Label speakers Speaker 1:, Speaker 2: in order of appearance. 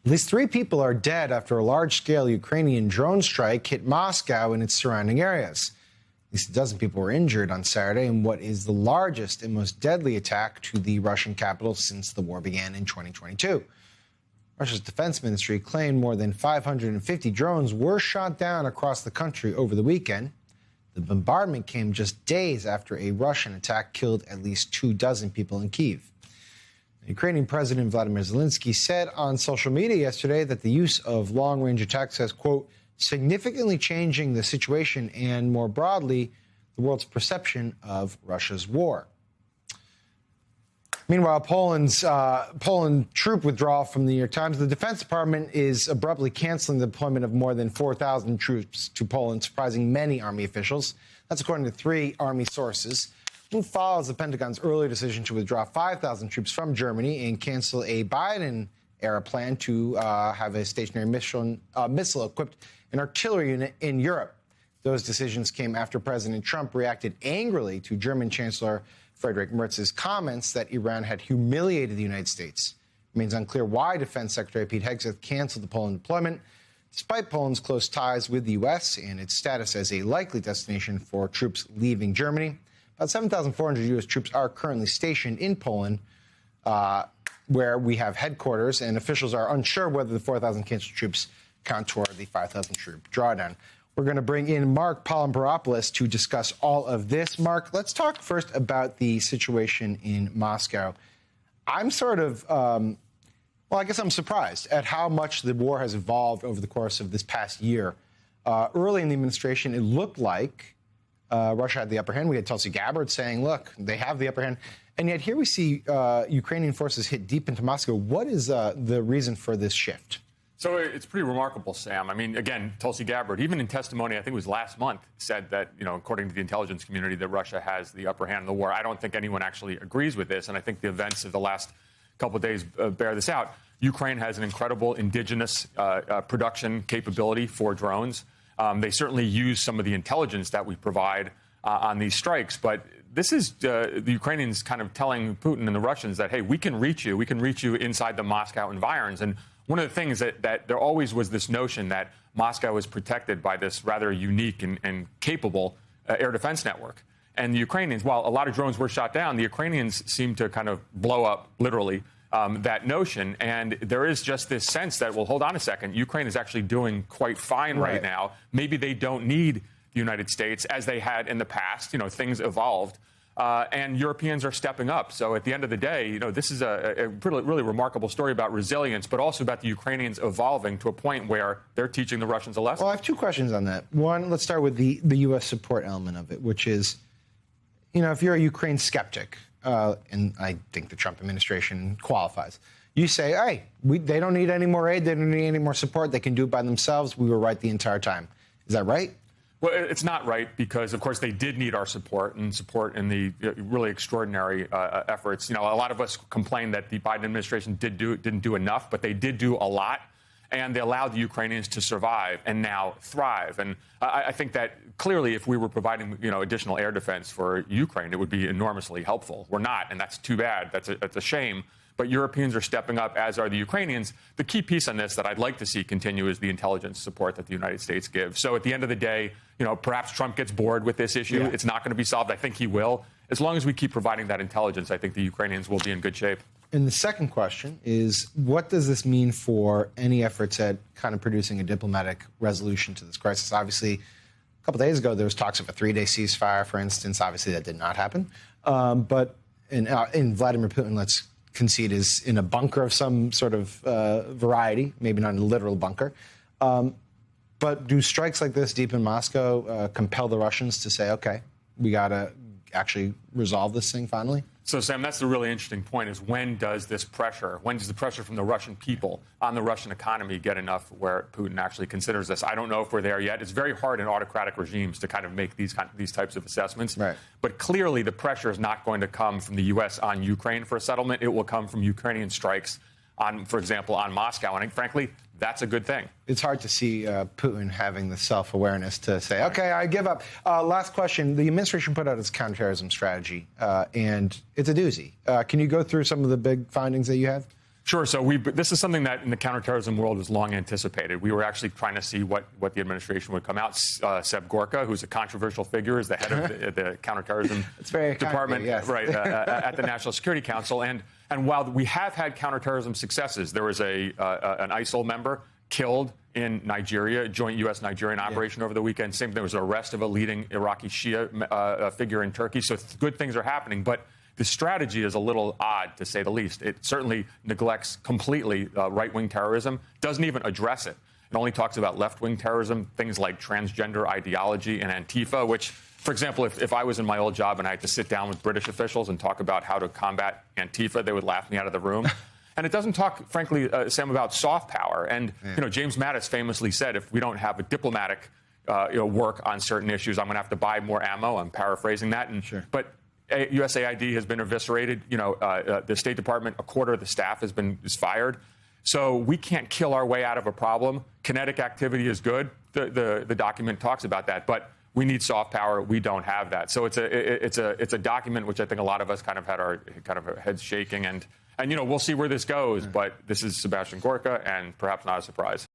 Speaker 1: At least 3 people are dead after a large-scale Ukrainian drone strike hit Moscow and its surrounding areas. At least a dozen people were injured on Saturday in what is the largest and most deadly attack to the Russian capital since the war began in 2022. Russia's defense ministry claimed more than 550 drones were shot down across the country over the weekend. The bombardment came just days after a Russian attack killed at least 24 people in Kyiv. Ukrainian President Vladimir Zelensky said on social media yesterday that the use of long-range attacks has, quote, significantly changing the situation and, more broadly, the world's perception of Russia's war. Meanwhile, Poland troop withdrawal from the New York Times. The Defense Department is abruptly canceling the deployment of more than 4,000 troops to Poland, surprising many Army officials. That's according to 3 Army sources. It follows the Pentagon's earlier decision to withdraw 5,000 troops from Germany and cancel a Biden-era plan to have a stationary missile-equipped and artillery unit in Europe. Those decisions came after President Trump reacted angrily to German Chancellor Friedrich Merz's comments that Iran had humiliated the United States. It remains unclear why Defense Secretary Pete Hegseth canceled the Poland deployment, despite Poland's close ties with the U.S. and its status as a likely destination for troops leaving Germany. About 7,400 U.S. troops are currently stationed in Poland, where we have headquarters, and officials are unsure whether the 4,000 canceled troops count toward the 5,000 troop drawdown. We're going to bring in Mark Palamperopoulos to discuss all of this. Mark, let's talk first about the situation in Moscow. I'm sort of, I guess I'm surprised at how much the war has evolved over the course of this past year. Early in the administration, it looked like Russia had the upper hand. We had Tulsi Gabbard saying, look, they have the upper hand. And yet here we see Ukrainian forces hit deep into Moscow. What is the reason for this shift?
Speaker 2: So it's pretty remarkable, Sam. I mean, again, Tulsi Gabbard, even in testimony, I think it was last month, said that, according to the intelligence community, that Russia has the upper hand in the war. I don't think anyone actually agrees with this, and I think the events of the last couple of days bear this out. Ukraine has an incredible indigenous production capability for drones. They certainly use some of the intelligence that we provide on these strikes, but this is the Ukrainians kind of telling Putin and the Russians that, hey, we can reach you inside the Moscow environs. And one of the things that there always was this notion that Moscow is protected by this rather unique and capable air defense network. And the Ukrainians, while a lot of drones were shot down, the Ukrainians seem to kind of blow up, literally, that notion. And there is just this sense that, well, hold on a second, Ukraine is actually doing quite fine right now. Maybe they don't need the United States as they had in the past. Things evolved. And Europeans are stepping up. So at the end of the day, this is a really remarkable story about resilience, but also about the Ukrainians evolving to a point where they're teaching the Russians a lesson.
Speaker 1: Well, I have 2 questions on that. One, let's start with the U.S. support element of it, which is, if you're a Ukraine skeptic, and I think the Trump administration qualifies, you say, hey, they don't need any more aid, they don't need any more support, they can do it by themselves, we were right the entire time. Is that right?
Speaker 2: Well, it's not right because, of course, they did need our support in the really extraordinary efforts. A lot of us complained that the Biden administration didn't do enough, but they did do a lot, and they allowed the Ukrainians to survive and now thrive. And I think that clearly, if we were providing additional air defense for Ukraine, it would be enormously helpful. We're not, and that's too bad. That's a shame. But Europeans are stepping up, as are the Ukrainians. The key piece on this that I'd like to see continue is the intelligence support that the United States gives. So at the end of the day, perhaps Trump gets bored with this issue. Yeah. It's not going to be solved. I think he will. As long as we keep providing that intelligence, I think the Ukrainians will be in good shape.
Speaker 1: And the second question is, what does this mean for any efforts at kind of producing a diplomatic resolution to this crisis? Obviously, a couple days ago, there was talks of a 3-day ceasefire, for instance. Obviously, that did not happen. But in Vladimir Putin, let's concede, is in a bunker of some sort of variety, maybe not a literal bunker. But do strikes like this deep in Moscow compel the Russians to say, okay, we got to actually resolve this thing finally?
Speaker 2: So, Sam, that's the really interesting point, is when does the pressure from the Russian people on the Russian economy get enough where Putin actually considers this? I don't know if we're there yet. It's very hard in autocratic regimes to kind of make these types of assessments.
Speaker 1: Right.
Speaker 2: But clearly the pressure is not going to come from the U.S. on Ukraine for a settlement. It will come from Ukrainian strikes on, for example, on Moscow. And frankly, that's a good thing.
Speaker 1: It's hard to see Putin having the self-awareness to say, okay, I give up. Last question. The administration put out its counterterrorism strategy, and it's a doozy. Can you go through some of the big findings that you have?
Speaker 2: Sure. So this is something that in the counterterrorism world was long anticipated. We were actually trying to see what the administration would come out. Seb Gorka, who's a controversial figure, is the head of the counterterrorism department,
Speaker 1: yes.
Speaker 2: right, at the National Security Council. And while we have had counterterrorism successes, there was an ISIL member killed in Nigeria, a joint U.S.-Nigerian operation over the weekend. Same thing, there was an arrest of a leading Iraqi Shia figure in Turkey. So good things are happening. But the strategy is a little odd, to say the least. It certainly neglects completely right-wing terrorism, doesn't even address it. It only talks about left-wing terrorism, things like transgender ideology and Antifa, which, for example, if I was in my old job and I had to sit down with British officials and talk about how to combat Antifa, they would laugh me out of the room. And it doesn't talk, frankly, Sam, about soft power. And, James Mattis famously said, if we don't have a diplomatic work on certain issues, I'm going to have to buy more ammo. I'm paraphrasing that. But USAID has been eviscerated. The State Department, a quarter of the staff is fired. So we can't kill our way out of a problem. Kinetic activity is good. The document talks about that, but we need soft power. We don't have that. So it's a document which I think a lot of us kind of had our heads shaking, and we'll see where this goes. But this is Sebastian Gorka, and perhaps not a surprise.